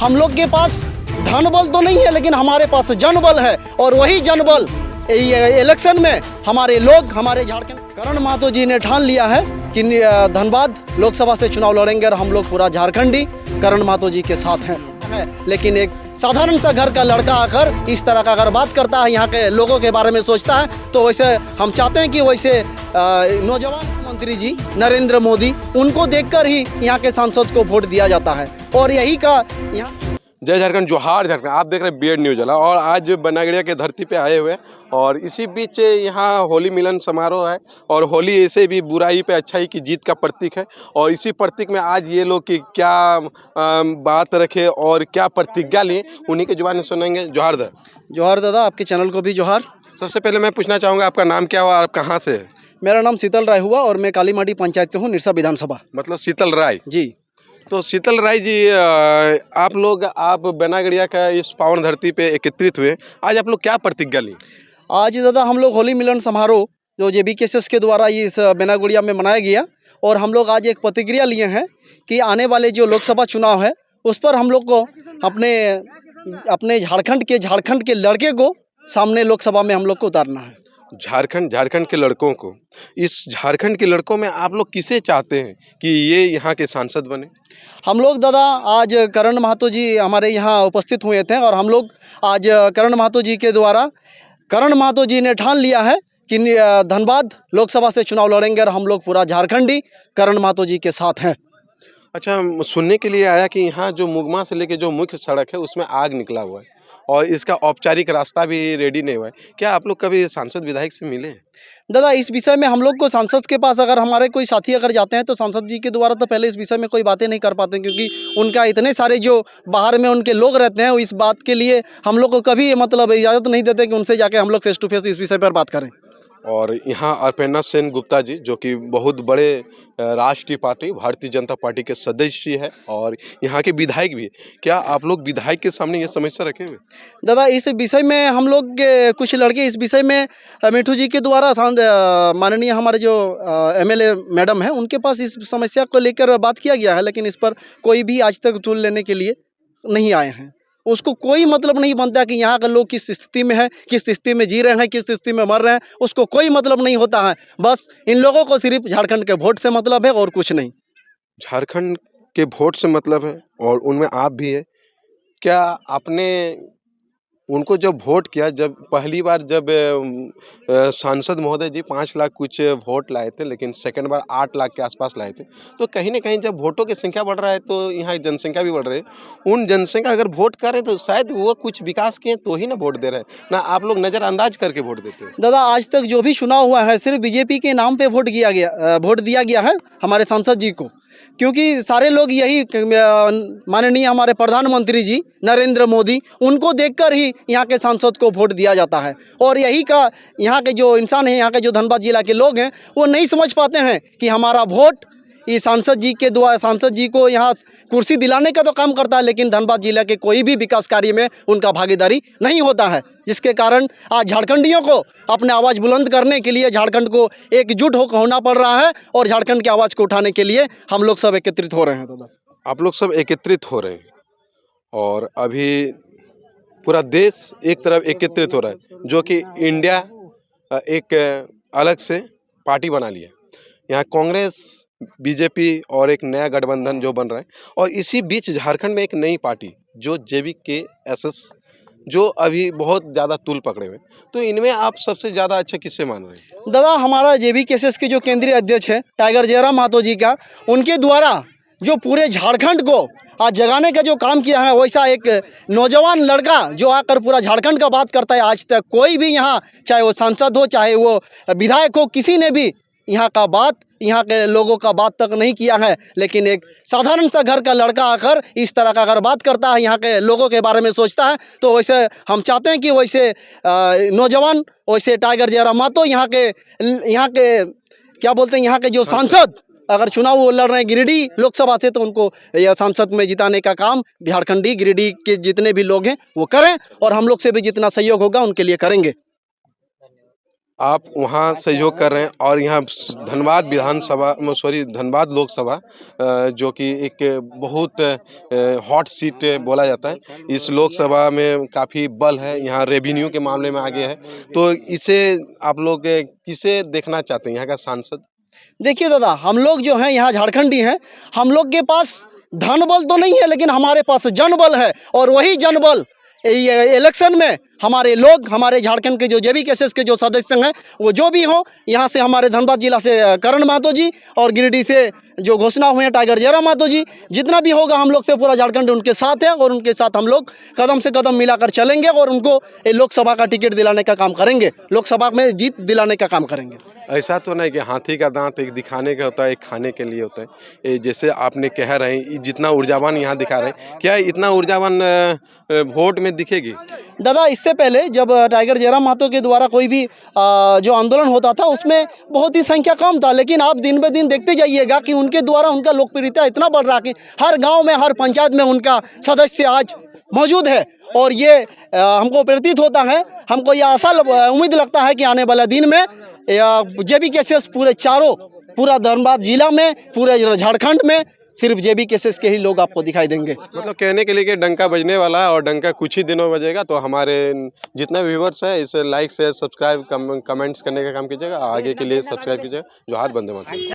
हम लोग के पास धन बल तो नहीं है, लेकिन हमारे पास जनबल है, और वही जनबल इलेक्शन में हमारे लोग, हमारे झारखंड करण महतो जी ने ठान लिया है कि धनबाद लोकसभा से चुनाव लड़ेंगे और हम लोग पूरा झारखंडी करण महतो जी के साथ हैं। लेकिन एक साधारण सा घर का लड़का आकर इस तरह का अगर बात करता है, यहाँ के लोगों के बारे में सोचता है, तो वैसे हम चाहते हैं कि वैसे नौजवान मंत्री जी नरेंद्र मोदी, उनको देखकर ही यहाँ के सांसद को वोट दिया जाता है। और यही का यहाँ जय झारखंड, जोहार झारखंड। आप देख रहे हैं बीएड न्यूज वाला, और आज बनागढ़िया के धरती पे आए हुए हैं, और इसी बीच यहाँ होली मिलन समारोह है, और होली ऐसे भी बुराई पे अच्छाई की जीत का प्रतीक है। और इसी प्रतीक में आज ये लोग की क्या बात रखे और क्या प्रतिज्ञा लिए, उन्हीं के जुबान में सुनेंगे। जोहार दा। जोहार दादा, आपके चैनल को भी जोहार। सबसे पहले मैं पूछना चाहूँगा, आपका नाम क्या हुआ और आप कहाँ से है? मेरा नाम शीतल राय हुआ और मैं कालीमाटी पंचायत से हूँ, निरसा विधानसभा। मतलब शीतल राय जी। तो शीतल राय जी, आप लोग बनागढ़िया का इस पावन धरती पे एकत्रित हुए, आज आप लोग क्या प्रतिज्ञा ली? आज दादा हम लोग होली मिलन समारोह जो JBKSS के द्वारा इस बनागढ़िया में मनाया गया, और हम लोग आज एक प्रतिक्रिया लिए हैं कि आने वाले जो लोकसभा चुनाव है उस पर हम लोग को अपने झारखंड के लड़के को सामने लोकसभा में हम लोग को उतारना है। झारखंड के लड़कों को, इस झारखंड के लड़कों में आप लोग किसे चाहते हैं कि ये यहाँ के सांसद बने? हम लोग दादा आज करण महतो जी हमारे यहाँ उपस्थित हुए थे, और हम लोग आज करण महतो जी के द्वारा करण महतो जी ने ठान लिया है कि धनबाद लोकसभा से चुनाव लड़ेंगे और हम लोग पूरा झारखंडी करण महतो जी के साथ हैं। अच्छा, सुनने के लिए आया कि यहाँ जो मुगमा से लेके जो मुख्य सड़क है उसमें आग निकला हुआ है, और इसका औपचारिक रास्ता भी रेडी नहीं हुआ है। क्या आप लोग कभी सांसद विधायक से मिले? दादा इस विषय में हम लोग को सांसद के पास अगर हमारे कोई साथी अगर जाते हैं तो सांसद जी के द्वारा तो पहले इस विषय में कोई बातें नहीं कर पाते, क्योंकि उनका इतने सारे जो बाहर में उनके लोग रहते हैं, इस बात के लिए हम लोग को कभी मतलब इजाज़त नहीं देते कि उनसे जाके हम लोग फेस टू फेस इस विषय पर बात करें। और यहाँ अपर्णा सेन गुप्ता जी, जो कि बहुत बड़े राष्ट्रीय पार्टी भारतीय जनता पार्टी के सदस्य है और यहाँ के विधायक भी है, क्या आप लोग विधायक के सामने ये समस्या रखे हुए? दादा इस विषय में हम लोग के कुछ लड़के इस विषय में मिठू जी के द्वारा माननीय हमारे जो MLA मैडम हैं उनके पास इस समस्या को लेकर बात किया गया है, लेकिन इस पर कोई भी आज तक तूल लेने के लिए नहीं आए हैं। उसको कोई मतलब नहीं बनता कि यहाँ के लोग किस स्थिति में हैं, किस स्थिति में जी रहे हैं, किस स्थिति में मर रहे हैं, उसको कोई मतलब नहीं होता है। बस इन लोगों को सिर्फ झारखंड के वोट से मतलब है और कुछ नहीं। झारखंड के वोट से मतलब है, और उनमें आप भी है। क्या आपने उनको जब वोट किया, जब पहली बार जब सांसद महोदय जी 5 लाख कुछ वोट लाए थे, लेकिन सेकंड बार 8 लाख के आसपास लाए थे, तो कहीं ना कहीं जब वोटों की संख्या बढ़ रहा है तो यहाँ जनसंख्या भी बढ़ रही है। उन जनसंख्या अगर वोट करें तो शायद वो कुछ विकास किए तो ही ना वोट दे रहे हैं, ना आप लोग नज़रअंदाज करके वोट देते हैं। दादा आज तक जो भी चुनाव हुआ है सिर्फ BJP के नाम पे वोट दिया गया है हमारे सांसद जी को, क्योंकि सारे लोग यही माननीय हमारे प्रधानमंत्री जी नरेंद्र मोदी, उनको देखकर ही यहाँ के सांसद को वोट दिया जाता है। और यही का यहाँ के जो इंसान हैं, यहाँ के जो धनबाद जिला के लोग हैं, वो नहीं समझ पाते हैं कि हमारा वोट ये सांसद जी के द्वारा सांसद जी को यहाँ कुर्सी दिलाने का तो काम करता है, लेकिन धनबाद जिला के कोई भी विकास कार्य में उनका भागीदारी नहीं होता है, जिसके कारण आज झारखंडियों को अपने आवाज़ बुलंद करने के लिए झारखंड को एकजुट होना पड़ रहा है, और झारखंड की आवाज़ को उठाने के लिए हम लोग सब एकत्रित हो रहे हैं। दादा आप लोग सब एकत्रित हो रहे हैं, और अभी पूरा देश एक तरफ एकत्रित हो रहा है, जो कि इंडिया एक अलग से पार्टी बना लिया। यहाँ कांग्रेस, BJP और एक नया गठबंधन जो बन रहा है, और इसी बीच झारखंड में एक नई पार्टी जो JBKSS, जो अभी बहुत ज़्यादा तूल पकड़े हुए। तो इनमें आप सबसे ज़्यादा अच्छा किससे मान रहे हैं? दादा हमारा JBKSS के जो केंद्रीय अध्यक्ष है टाइगर जयराम महतो जी का, उनके द्वारा जो पूरे झारखंड को आज जगाने का जो काम किया है, वैसा एक नौजवान लड़का जो आकर पूरा झारखंड का बात करता है। आज तक कोई भी यहाँ, चाहे वो सांसद हो चाहे वो विधायक हो, किसी ने भी यहाँ का बात, यहाँ के लोगों का बात तक नहीं किया है। लेकिन एक साधारण सा घर का लड़का आकर इस तरह का अगर बात करता है, यहाँ के लोगों के बारे में सोचता है, तो वैसे हम चाहते हैं कि वैसे नौजवान, वैसे टाइगर जयराम महतो, यहाँ के क्या बोलते हैं, यहाँ के जो सांसद अगर चुनाव वो लड़ रहे हैं गिरिडीह लोकसभा से, तो उनको यह सांसद में जिताने का काम झारखंडी गिरिडीह के जितने भी लोग हैं वो करें, और हम लोग से भी जितना सहयोग होगा उनके लिए करेंगे। आप वहाँ सहयोग कर रहे हैं और यहाँ धनबाद विधानसभा धनबाद लोकसभा जो कि एक बहुत हॉट सीट बोला जाता है, इस लोकसभा में काफ़ी बल है, यहाँ रेवेन्यू के मामले में आगे है, तो इसे आप लोग किसे देखना चाहते हैं यहाँ का सांसद? देखिए दादा, हम लोग जो हैं यहाँ झारखंडी हैं, हम लोग के पास धन बल तो नहीं है, लेकिन हमारे पास जनबल है। और वही जनबल ये इलेक्शन में हमारे लोग, हमारे झारखंड के जो JBKSS के जो सदस्य हैं, वो जो भी हों, यहाँ से हमारे धनबाद जिला से करण महतो जी और गिरिडीह से जो घोषणा हुए हैं टाइगर जयराम महतो जी, जितना भी होगा हम लोग से पूरा झारखंड उनके साथ है और उनके साथ हम लोग कदम से कदम मिलाकर चलेंगे और उनको ये लोकसभा का टिकट दिलाने का काम करेंगे, लोकसभा में जीत दिलाने का काम करेंगे। ऐसा तो नहीं कि हाथी का दांत एक दिखाने का होता है, एक खाने के लिए होता है। ये जैसे आपने कह रहे हैं, जितना ऊर्जावान यहाँ दिखा रहे हैं, क्या इतना ऊर्जावान वोट में दिखेगी? दादा, इससे पहले जब टाइगर जयराम महतो के द्वारा कोई भी जो आंदोलन होता था उसमें बहुत ही संख्या कम था, लेकिन आप दिन ब दिन देखते जाइएगा कि उनके द्वारा उनका लोकप्रियता इतना बढ़ रहा कि हर गांव में, हर पंचायत में उनका सदस्य आज मौजूद है। और ये हमको प्रतीत होता है, हमको ये आशा उम्मीद लगता है कि आने वाला दिन में JBKSS पूरा धनबाद जिला में, पूरे झारखंड में सिर्फ JBKSS के ही लोग आपको दिखाई देंगे। मतलब कहने के लिए कि डंका बजने वाला है और डंका कुछ ही दिनों में बजेगा। तो हमारे जितने व्यूवर्स है इसे लाइक से सब्सक्राइब कमेंट्स करने का काम कीजिएगा, आगे के लिए सब्सक्राइब कीजिएगा। जोहार, वंदे मातरम।